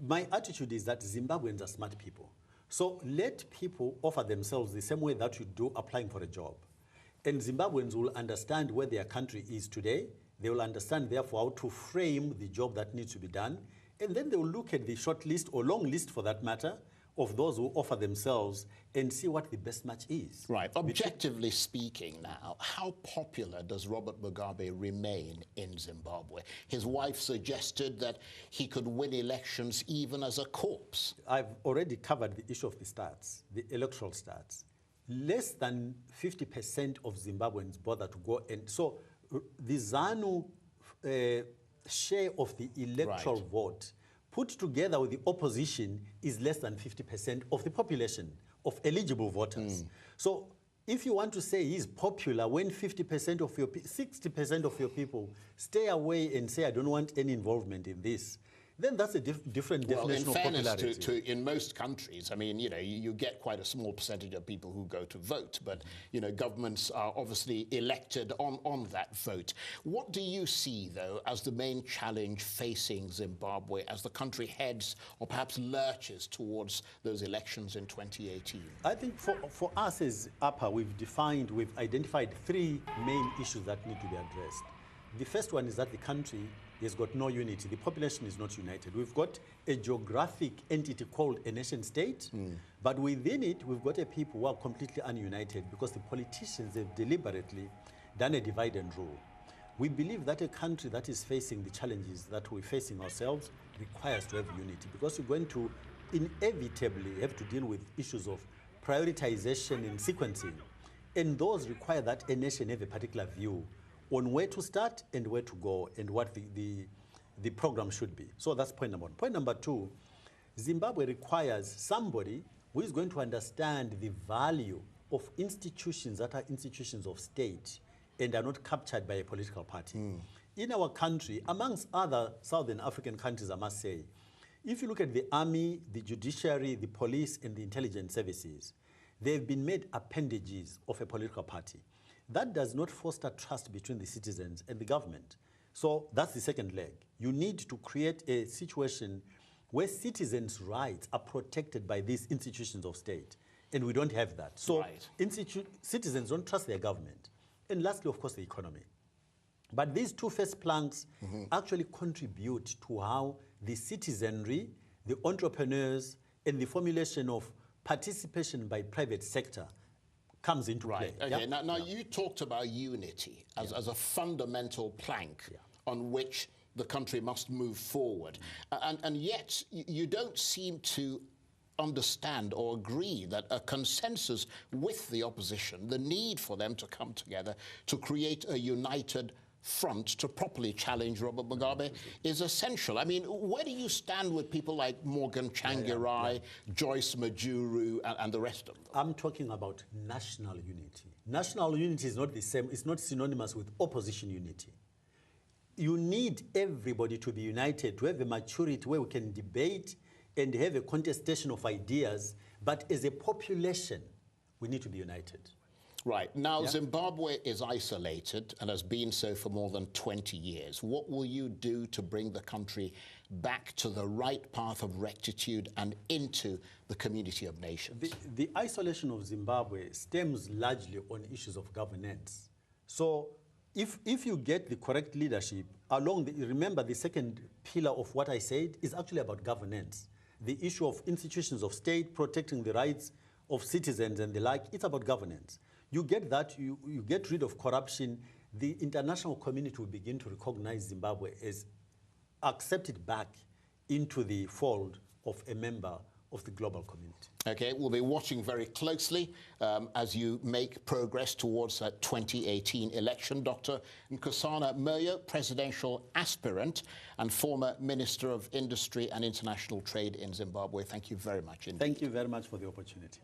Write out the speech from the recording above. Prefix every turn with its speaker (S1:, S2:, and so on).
S1: my attitude is that Zimbabweans are smart people. So let people offer themselves the same way that you do applying for a job. And Zimbabweans will understand where their country is today. They will understand, therefore, how to frame the job that needs to be done. And then they will look at the short list or long list, for that matter, of those who offer themselves and see what the best match is.
S2: Right. Objectively speaking now, how popular does Robert Mugabe remain in Zimbabwe? His wife suggested that he could win elections even as a corpse.
S1: I've already covered the issue of the stats, the electoral stats. Less than 50% of Zimbabweans bother to go. And so the ZANU share of the electoral vote put together with the opposition is less than 50% of the population of eligible voters. So if you want to say he's popular when 50% of your, 60% of your people stay away and say, I don't want any involvement in this, then that's a different definition of popularity.
S2: Well, in fairness, in most countries, I mean, you get quite a small percentage of people who go to vote, but, governments are obviously elected on that vote. What do you see, though, as the main challenge facing Zimbabwe as the country heads or perhaps lurches towards those elections in 2018?
S1: I think for us as APA, we've identified three main issues that need to be addressed. The first one is that the country has got no unity. The population is not united. We've got a geographic entity called a nation state, but within it, we've got a people who are completely ununited because the politicians have deliberately done a divide and rule. We believe that a country that is facing the challenges that we're facing ourselves requires to have unity, because you're going to inevitably have to deal with issues of prioritization and sequencing. And those require that a nation have a particular view on where to start and where to go and what the program should be. So that's point number one. Point number two, Zimbabwe requires somebody who is going to understand the value of institutions that are institutions of state and are not captured by a political party. In our country, amongst other Southern African countries, I must say, if you look at the army, the judiciary, the police, and the intelligence services, they've been made appendages of a political party. That does not foster trust between the citizens and the government. So that's the second leg. You need to create a situation where citizens' rights are protected by these institutions of state. And we don't have that. So citizens don't trust their government. And lastly, of course, the economy. But these two first planks actually contribute to how the citizenry, the entrepreneurs, and the formulation of participation by private sector comes into play.
S2: Okay. Now you talked about unity as a fundamental plank on which the country must move forward. And yet you don't seem to understand or agree that a consensus with the opposition, the need for them to come together to create a united front to properly challenge Robert Mugabe is essential. I mean, where do you stand with people like Morgan Tsvangirai, Joyce Majuru, and the rest of them?
S1: I'm talking about national unity. National unity is not the same, it's not synonymous with opposition unity. You need everybody to be united, to have a maturity where we can debate and have a contestation of ideas, but as a population, we need to be united.
S2: Right. Now, Zimbabwe is isolated and has been so for more than 20 years. What will you do to bring the country back to the right path of rectitude and into the community of nations?
S1: The isolation of Zimbabwe stems largely on issues of governance. So if you get the correct leadership, remember the second pillar of what I said is actually about governance. The issue of institutions of state, protecting the rights of citizens and the like, it's about governance. You get that, you get rid of corruption, the international community will begin to recognize Zimbabwe as accepted back into the fold of a member of the global community.
S2: Okay, we'll be watching very closely as you make progress towards that 2018 election. Dr. Nkosana Moyo, presidential aspirant and former Minister of Industry and International Trade in Zimbabwe. Thank you very much indeed.
S1: Thank you very much for the opportunity.